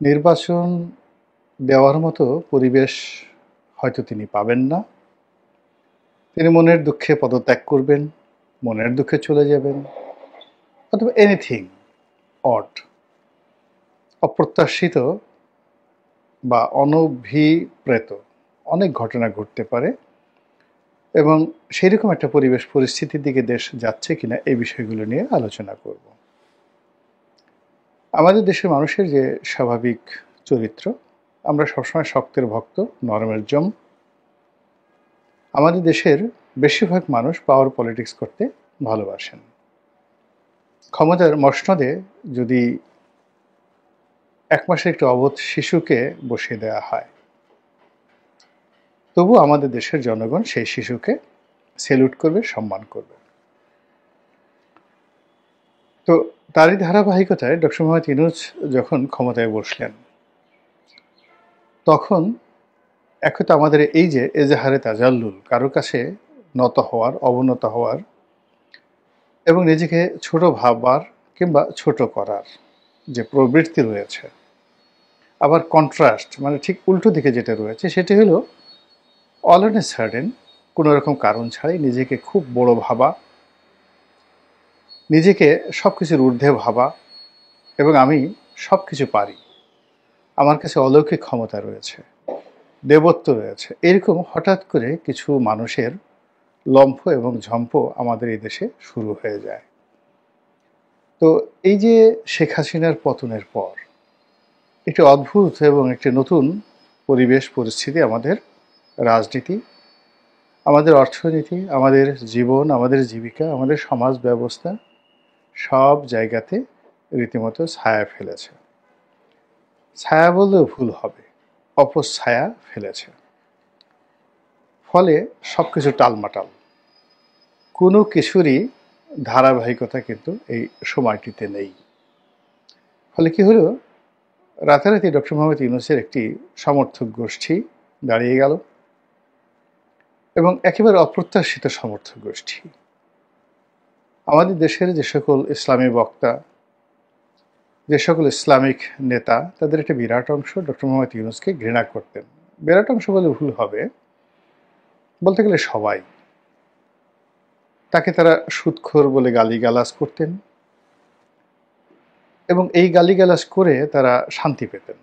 নির্বাচন দেওয়ার মতো পরিবেশ হয়তো তিনি পাবেন না। তিনি মনের দুঃখে পদত্যাগ করবেন, মনের দুঃখে চলে যাবেন, অথবা এনিথিং অড, অপ্রত্যাশিত বা অনভিপ্রেত অনেক ঘটনা ঘটতে পারে এবং সেরকম একটা পরিবেশ পরিস্থিতির দিকে দেশ যাচ্ছে কিনা এই বিষয়গুলো নিয়ে আলোচনা করব। আমাদের দেশের মানুষের যে স্বাভাবিক চরিত্র, আমরা সবসময় শক্তের ভক্ত, নরমের জম। আমাদের দেশের বেশিরভাগ মানুষ পাওয়ার পলিটিক্স করতে ভালোবাসেন। ক্ষমতার মসনদে যদি এক মাসের একটি অবোধ শিশুকে বসিয়ে দেওয়া হয়, তবু আমাদের দেশের জনগণ সেই শিশুকে সেলুট করবে, সম্মান করবে। তো তারই ধারাবাহিকতায় ডক্টর মোহাম্মদ ইউনূস যখন ক্ষমতায় বসলেন, তখন এখন তো আমাদের এই যে এজাহারে তাজাল্লুল, কারো কাছে নত হওয়ার, অবনত হওয়ার এবং নিজেকে ছোট ভাববার কিংবা ছোট করার যে প্রবৃত্তি রয়েছে, আবার কন্ট্রাস্ট মানে ঠিক উল্টো দিকে যেটা রয়েছে, সেটি হলো অল অন এ সার্টেন কোনো রকম কারণ ছাড়াই নিজেকে খুব বড় ভাবা, নিজেকে সব কিছুর ঊর্ধ্বে ভাবা এবং আমি সব কিছু পারি, আমার কাছে অলৌকিক ক্ষমতা রয়েছে, দেবত্ব রয়েছে, এরকম হঠাৎ করে কিছু মানুষের লম্ফ এবং ঝম্প আমাদের এই দেশে শুরু হয়ে যায়। তো এই যে শেখ হাসিনার পতনের পর একটি অদ্ভুত এবং একটি নতুন পরিবেশ পরিস্থিতি আমাদের রাজনীতি, আমাদের অর্থনীতি, আমাদের জীবন, আমাদের জীবিকা, আমাদের সমাজ ব্যবস্থা সব জায়গাতে রীতিমতো ছায়া ফেলেছে। ছায়া বললেও ভুল হবে, অপছায়া ফেলেছে। ফলে সব কিছু টালমাটাল, কোনো কিছুরই ধারাবাহিকতা কিন্তু এই সময়টিতে নেই। ফলে কি হলো, রাতারাতি ডক্টর মোহাম্মদ ইউনূসের একটি সমর্থক গোষ্ঠী দাঁড়িয়ে গেল এবং একেবারে অপ্রত্যাশিত সমর্থক গোষ্ঠী। আমাদের দেশের যে সকল ইসলামী বক্তা, যে সকল ইসলামিক নেতা, তাদের একটা বিরাট অংশ ডক্টর মোহাম্মদ ইউনূসকে ঘৃণা করতেন। বিরাট অংশ বলে ভুল হবে, বলতে গেলে সবাই। তাকে তারা সুদখোর বলে গালিগালাজ করতেন এবং এই গালিগালাজ করে তারা শান্তি পেতেন।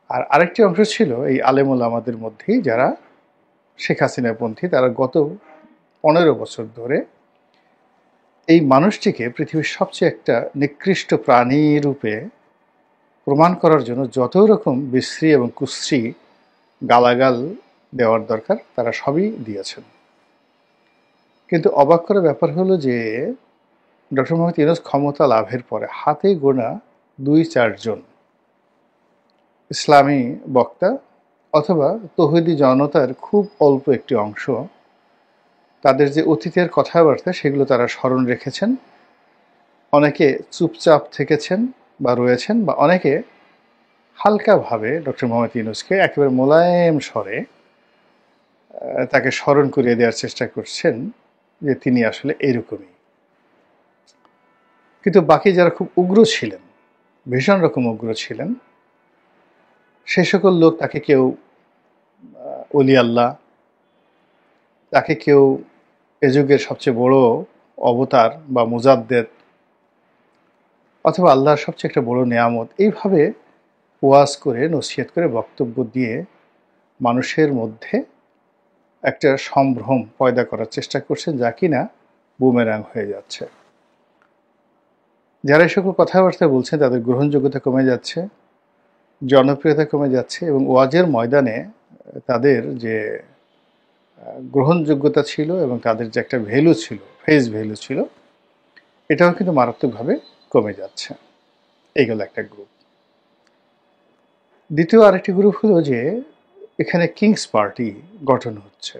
আর আরেকটি অংশ ছিল এই আলেম ওলামাদের মধ্যেই যারা শেখ হাসিনাপন্থী, তারা গত 15 বছর ধরে এই মানুষটিকে পৃথিবীর সবচেয়ে একটা নিকৃষ্ট প্রাণী রূপে প্রমাণ করার জন্য যত রকম বিশ্রী এবং কুশ্রী গালাগাল দেওয়ার দরকার তারা সবই দিয়েছেন। কিন্তু অবাক করার ব্যাপার হলো যে ডক্টর মোহাম্মদ ইউনূস ক্ষমতা লাভের পরে হাতে গোনা 2-4 জন ইসলামী বক্তা অথবা তৌহিদি জনতার খুব অল্প একটি অংশ তাদের যে অতীতের কথাবার্তা সেগুলো তারা স্মরণ রেখেছেন। অনেকে চুপচাপ থেকেছেন বা রয়েছেন, বা অনেকে হালকাভাবে ডক্টর মোহাম্মদ ইউনূসকে একেবারে মোলায়েম স্বরে তাকে স্মরণ করিয়ে দেওয়ার চেষ্টা করছেন যে তিনি আসলে এইরকমই। কিন্তু বাকি যারা খুব উগ্র ছিলেন, ভীষণ রকম উগ্র ছিলেন, সে সকল লোক তাকে কেউ অলি আল্লাহ, তাকে কেউ এ যুগের সবচেয়ে বড় অবতার বা মুজাদ্দেদ অথবা আল্লাহর সবচেয়ে একটা বড় নেয়ামত, এইভাবে ওয়াজ করে, নসিহত করে, বক্তব্য দিয়ে মানুষের মধ্যে একটা সম্ভ্রম পয়দা করার চেষ্টা করছেন, যা কিনা বুমেরাং হয়ে যাচ্ছে। যারা এই সকল কথাবার্তা বলছেন তাদের গ্রহণযোগ্যতা কমে যাচ্ছে, জনপ্রিয়তা কমে যাচ্ছে এবং ওয়াজের ময়দানে তাদের যে গ্রহণযোগ্যতা ছিল এবং তাদের যে একটা ভ্যালু ছিল, ফেস ভ্যালু ছিল, এটাও কিন্তু মারাত্মকভাবে কমে যাচ্ছে। এইগুলো একটা গ্রুপ। দ্বিতীয় আরেকটি গ্রুপ হলো যে এখানে কিংস পার্টি গঠন হচ্ছে।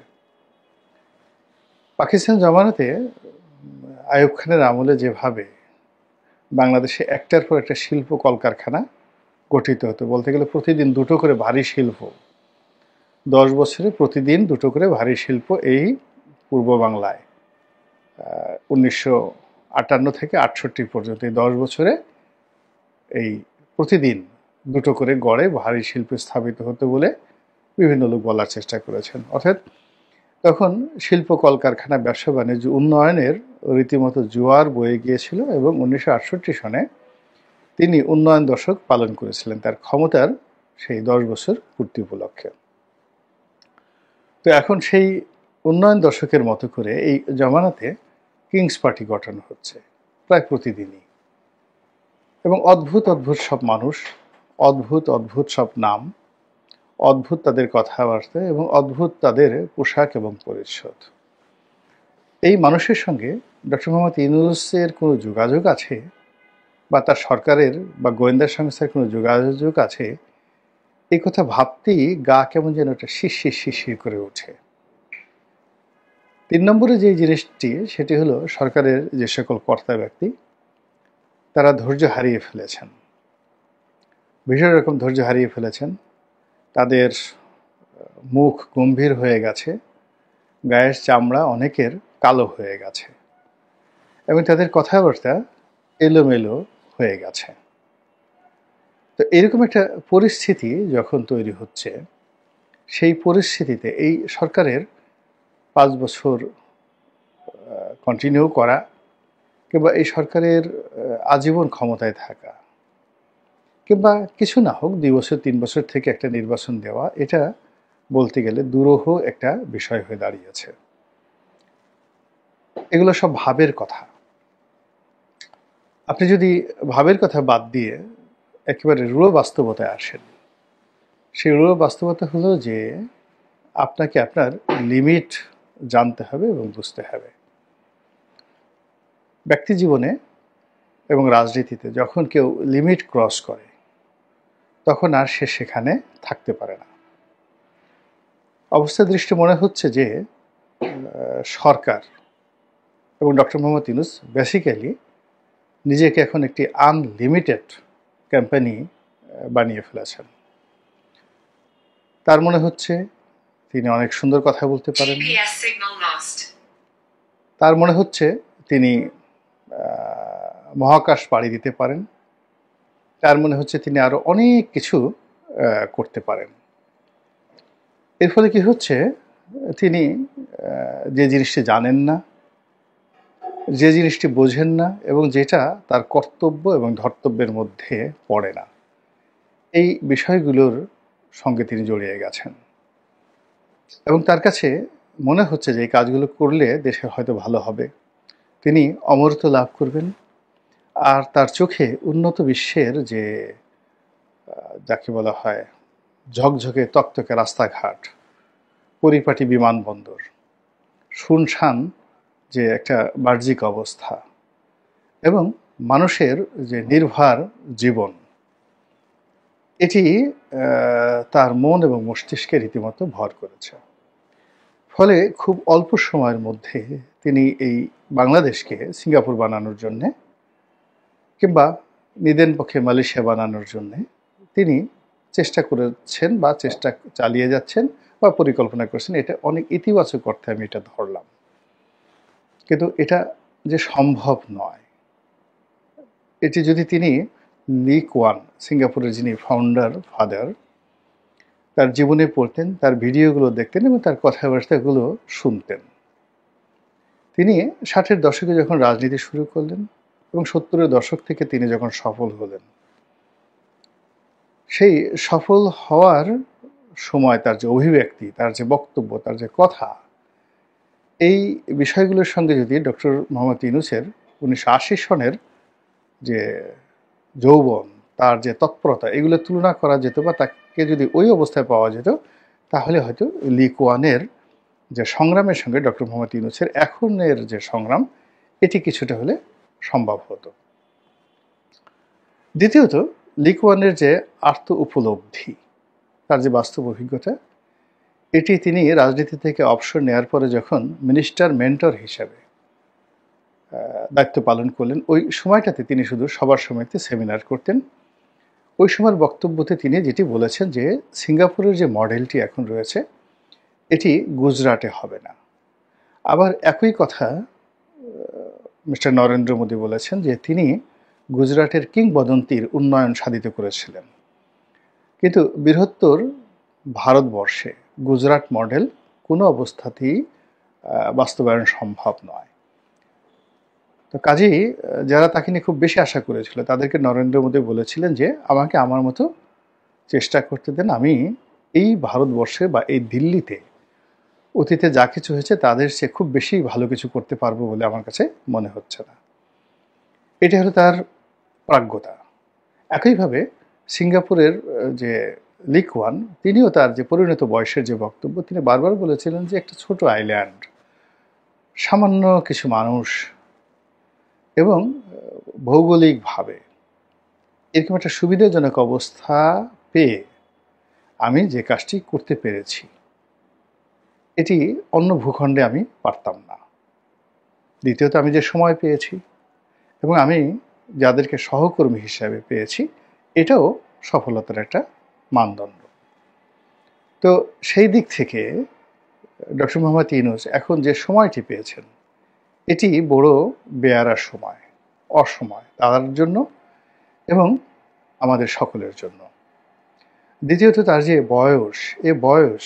পাকিস্তান জমানাতে আইয়ুব খানের আমলে যেভাবে বাংলাদেশে একটার পর একটা শিল্প কলকারখানা গঠিত হতো, বলতে গেলে প্রতিদিন 2টো করে ভারী শিল্প, 10 বছরে প্রতিদিন 2টো করে ভারী শিল্প এই পূর্ব বাংলায় 1958 থেকে 68 পর্যন্ত এই 10 বছরে এই প্রতিদিন দুটো করে গড়ে ভারী শিল্প স্থাপিত হতো বলে বিভিন্ন লোক বলার চেষ্টা করেছেন। অর্থাৎ তখন শিল্প কলকারখানা ব্যবসা বাণিজ্য উন্নয়নের রীতিমতো জোয়ার বয়ে গিয়েছিল এবং 1968 সনে তিনি উন্নয়ন দশক পালন করেছিলেন তার ক্ষমতার সেই 10 বছর পূর্তি উপলক্ষে। তো এখন সেই উন্নয়ন দশকের মতো করে এই জমানাতে কিংস পার্টি গঠন হচ্ছে প্রায় প্রতিদিনই, এবং অদ্ভুত অদ্ভুত সব মানুষ, অদ্ভুত অদ্ভুত সব নাম, অদ্ভুত তাদের কথাবার্তা এবং অদ্ভুত তাদের পোশাক এবং পরিচ্ছদ। এই মানুষের সঙ্গে ডক্টর মোহাম্মদ ইউনূসের কোনো যোগাযোগ আছে বা তার সরকারের বা গোয়েন্দা সংস্থার কোনো যোগাযোগ আছে, এই কথা ভাবতেই গা কেমন যেন একটা শিরশির শিরশির করে ওঠে। 3 নম্বরে যে জিনিসটি, সেটি হলো সরকারের যে সকল কর্তা ব্যক্তি তারা ধৈর্য হারিয়ে ফেলেছেন, ভীষণ রকম ধৈর্য হারিয়ে ফেলেছেন। তাদের মুখ গম্ভীর হয়ে গেছে, গায়ের চামড়া অনেকের কালো হয়ে গেছে এবং তাদের কথাবার্তা এলোমেলো হয়ে গেছে। তো এরকম একটা পরিস্থিতি যখন তৈরি হচ্ছে, সেই পরিস্থিতিতে এই সরকারের 5 বছর কন্টিনিউ করা কিংবা এই সরকারের আজীবন ক্ষমতায় থাকা কিংবা কিছু না হোক 2 বছর 3 বছর থেকে একটা নির্বাচন দেওয়া, এটা বলতে গেলে দুরূহ একটা বিষয় হয়ে দাঁড়িয়েছে। এগুলো সব ভাবের কথা। আপনি যদি ভাবের কথা বাদ দিয়ে একেবারে রূঢ় বাস্তবতায় আসেন, সেই রূঢ় বাস্তবতা হলো যে আপনাকে আপনার লিমিট জানতে হবে এবং বুঝতে হবে। ব্যক্তি জীবনে এবং রাজনীতিতে যখন কেউ লিমিট ক্রস করে তখন আর সে সেখানে থাকতে পারে না। অবস্থা দৃষ্টি মনে হচ্ছে যে সরকার এবং ডক্টর মোহাম্মদ ইউনূস বেসিক্যালি নিজেকে এখন একটি আনলিমিটেড কোম্পানি বানিয়ে ফেলেছেন। তার মনে হচ্ছে তিনি অনেক সুন্দর কথা বলতে পারেন, তার মনে হচ্ছে তিনি মহাকাশ পাড়ি দিতে পারেন, তার মনে হচ্ছে তিনি আরো অনেক কিছু করতে পারেন। এর ফলে কি হচ্ছে, তিনি যে জিনিসটি জানেন না, যে জিনিসটি বোঝেন না এবং যেটা তার কর্তব্য এবং ধর্তব্যের মধ্যে পড়ে না, এই বিষয়গুলোর সঙ্গে তিনি জড়িয়ে গেছেন এবং তার কাছে মনে হচ্ছে যে এই কাজগুলো করলে দেশের হয়তো ভালো হবে, তিনি অমরত্ব লাভ করবেন, আর তার চোখে উন্নত বিশ্বের যে যাকে বলা হয় ঝকঝকে তকতকে রাস্তাঘাট, পরিপাটি বিমানবন্দর, শুনশান যে একটা বাহ্যিক অবস্থা এবং মানুষের যে নির্ভার জীবন, এটি তার মন এবং মস্তিষ্কে রীতিমতো ভর করেছে। ফলে খুব অল্প সময়ের মধ্যে তিনি এই বাংলাদেশকে সিঙ্গাপুর বানানোর জন্যে কিংবা নিদেন পক্ষে মালয়েশিয়া বানানোর জন্যে তিনি চেষ্টা করেছেন বা চেষ্টা চালিয়ে যাচ্ছেন বা পরিকল্পনা করছেন। এটা অনেক ইতিবাচক অর্থে আমি এটা ধরলাম, কিন্তু এটা যে সম্ভব নয়। এটি যদি তিনি লি কুয়ান, সিঙ্গাপুরের যিনি ফাউন্ডার ফাদার, তার জীবনে পড়তেন, তার ভিডিওগুলো দেখতেন এবং তার কথাবার্তাগুলো শুনতেন, তিনি 60-এর দশকে যখন রাজনীতি শুরু করলেন এবং 70-এর দশক থেকে তিনি যখন সফল হলেন, সেই সফল হওয়ার সময় তার যে অভিব্যক্তি, তার যে বক্তব্য, তার যে কথা, এই বিষয়গুলোর সঙ্গে যদি ডক্টর মোহাম্মদ ইউনূসের 1980 সনের যে যৌবন, তার যে তৎপরতা, এগুলো তুলনা করা যেত বা তাকে যদি ওই অবস্থায় পাওয়া যেত, তাহলে হয়তো লি কুয়ানের যে সংগ্রামের সঙ্গে ডক্টর মোহাম্মদ ইউনূসের এখনের যে সংগ্রাম, এটি কিছুটা হলে সম্ভব হতো। দ্বিতীয়ত, লি কুয়ানের যে আত্ম উপলব্ধি, তার যে বাস্তব অভিজ্ঞতা, এটি তিনি রাজনীতি থেকে অবসর নেওয়ার পরে যখন মিনিস্টার মেন্টর হিসাবে দায়িত্ব পালন করলেন, ওই সময়টাতে তিনি শুধু সবার সময়তে সেমিনার করতেন। ওই সময়ের বক্তব্যতে তিনি যেটি বলেছেন যে সিঙ্গাপুরের যে মডেলটি এখন রয়েছে, এটি গুজরাটে হবে না। আবার একই কথা মিস্টার নরেন্দ্র মোদী বলেছেন যে তিনি গুজরাটের কিংবদন্তির উন্নয়ন সাধিত করেছিলেন। কিন্তু বৃহত্তর ভারতবর্ষে গুজরাট মডেল কোনো অবস্থাতেই বাস্তবায়ন সম্ভব নয়। তো কাজেই যারা তাকে নিয়ে খুব বেশি আশা করেছিল তাদেরকে নরেন্দ্র মোদী বলেছিলেন যে আমাকে আমার মতো চেষ্টা করতে দেন, আমি এই ভারতবর্ষে বা এই দিল্লিতে অতীতে যা কিছু হয়েছে তাদের সে খুব বেশি ভালো কিছু করতে পারবো বলে আমার কাছে মনে হচ্ছে না। এটি হলো তার প্রাজ্ঞতা। একইভাবে সিঙ্গাপুরের যে লি কুয়ান, তিনিও তার যে পরিণত বয়সের যে বক্তব্য, তিনি বারবার বলেছিলেন যে একটা ছোট আইল্যান্ড, সামান্য কিছু মানুষ এবং ভৌগোলিকভাবে এরকম একটা সুবিধাজনক অবস্থা পেয়ে আমি যে কাজটি করতে পেরেছি এটি অন্য ভূখণ্ডে আমি পারতাম না। দ্বিতীয়ত আমি যে সময় পেয়েছি এবং আমি যাদেরকে সহকর্মী হিসাবে পেয়েছি এটাও সফলতার একটা মানদণ্ড। তো সেই দিক থেকে ডক্টর মোহাম্মদ ইউনূস এখন যে সময়টি পেয়েছেন এটি বড় বেয়ারার সময়, অসময় তার জন্য এবং আমাদের সকলের জন্য। দ্বিতীয়ত তার যে বয়স, এ বয়স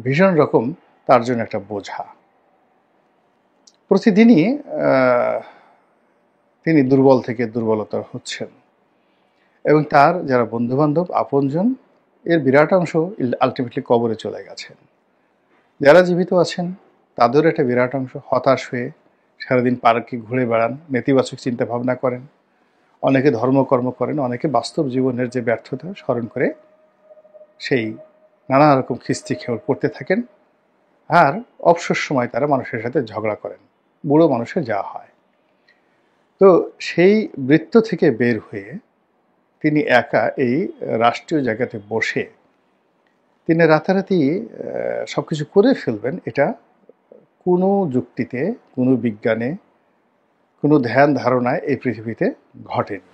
ভীষণ রকম তার জন্য একটা বোঝা। প্রতিদিনই তিনি দুর্বল থেকে দুর্বলতর হচ্ছেন এবং তার যারা বন্ধুবান্ধব আপনজন এর বিরাট অংশ আলটিমেটলি কবরে চলে গেছেন। যারা জীবিত আছেন তাদেরও একটা বিরাট অংশ হতাশ হয়ে সারাদিন পার্কে ঘুরে বেড়ান, নেতিবাচক চিন্তা ভাবনা করেন, অনেকে ধর্মকর্ম করেন, অনেকে বাস্তব জীবনের যে ব্যর্থতা স্মরণ করে সেই নানা রকম খিস্তি খেউর করতে থাকেন। আর অবসর সময় তারা মানুষের সাথে ঝগড়া করেন, বুড়ো মানুষের যা হয়। তো সেই বৃত্ত থেকে বের হয়ে তিনি একা এই রাষ্ট্রীয় জায়গাতে বসে তিনি রাতারাতি সব কিছু করে ফেলবেন, এটা কোনো যুক্তিতে, কোনো বিজ্ঞানে, কোনো ধ্যান ধারণায় এই পৃথিবীতে ঘটেনি।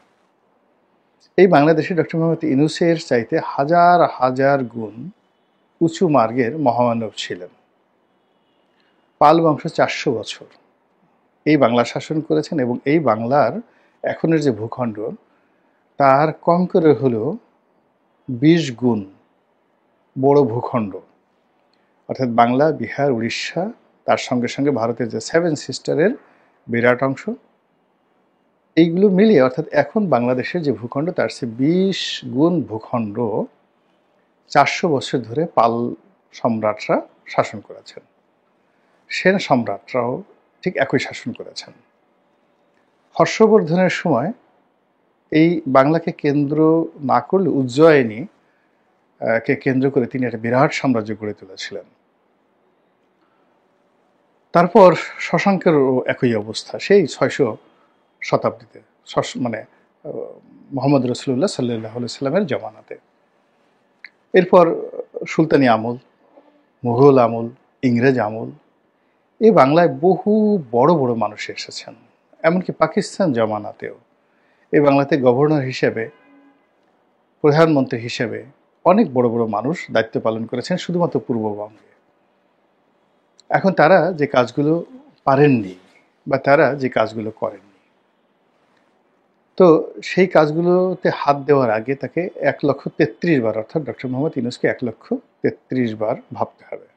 এই বাংলাদেশে ডক্টর মোহাম্মদ ইউনূসের চাইতে হাজার হাজার গুণ উঁচু মার্গের মহামানব ছিলেন। পাল বংশ 400 বছর এই বাংলা শাসন করেছেন এবং এই বাংলার এখনের যে ভূখণ্ড তার কম করে হলেও 20 গুণ বড় ভূখণ্ড, অর্থাৎ বাংলা, বিহার, উড়িষ্যা, তার সঙ্গে সঙ্গে ভারতের যে 7 সিস্টারের বিরাট অংশ, এইগুলো মিলিয়ে অর্থাৎ এখন বাংলাদেশের যে ভূখণ্ড তার সে 20 গুণ ভূখণ্ড 400 বছর ধরে পাল সম্রাটরা শাসন করেছেন। সেন সম্রাটরাও ঠিক একই শাসন করেছেন। হর্ষবর্ধনের সময় এই বাংলাকে কেন্দ্র না করলে উজ্জয়িনী কে কেন্দ্র করে তিনি একটা বিরাট সাম্রাজ্য গড়ে তুলেছিলেন। তারপর শশাঙ্কেরও একই অবস্থা, সেই 600 শতাব্দীতে, মানে মোহাম্মদ রসুল্লাহ সাল্লাল্লাহু আলাইহি সাল্লামের জমানাতে। এরপর সুলতানি আমল, মুঘল আমল, ইংরেজ আমল, এই বাংলায় বহু বড় বড় মানুষ এসেছেন। এমনকি পাকিস্তান জমানাতেও এই বাংলাতে গভর্নর হিসেবে, প্রধানমন্ত্রী হিসেবে অনেক বড় বড় মানুষ দায়িত্ব পালন করেছেন শুধুমাত্র পূর্ববঙ্গে। এখন তারা যে কাজগুলো পারেননি বা তারা যে কাজগুলো করেননি, তো সেই কাজগুলোতে হাত দেওয়ার আগে তাকে 1,33,000 বার, অর্থাৎ ডক্টর মোহাম্মদ ইউনূসকে 1,33,000 বার ভাবতে হবে।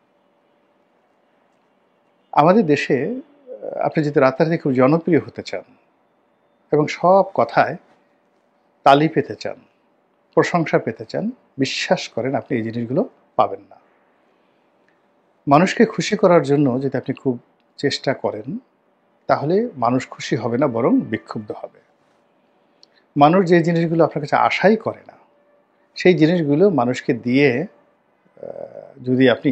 আমাদের দেশে আপনি যদি রাতারাতি খুব জনপ্রিয় হতে চান এবং সব কথায় তালি পেতে চান, প্রশংসা পেতে চান, বিশ্বাস করেন আপনি এই জিনিসগুলো পাবেন না। মানুষকে খুশি করার জন্য যদি আপনি খুব চেষ্টা করেন তাহলে মানুষ খুশি হবে না, বরং বিক্ষুব্ধ হবে। মানুষ যে জিনিসগুলো আপনার কাছে আশাই করে না সেই জিনিসগুলো মানুষকে দিয়ে যদি আপনি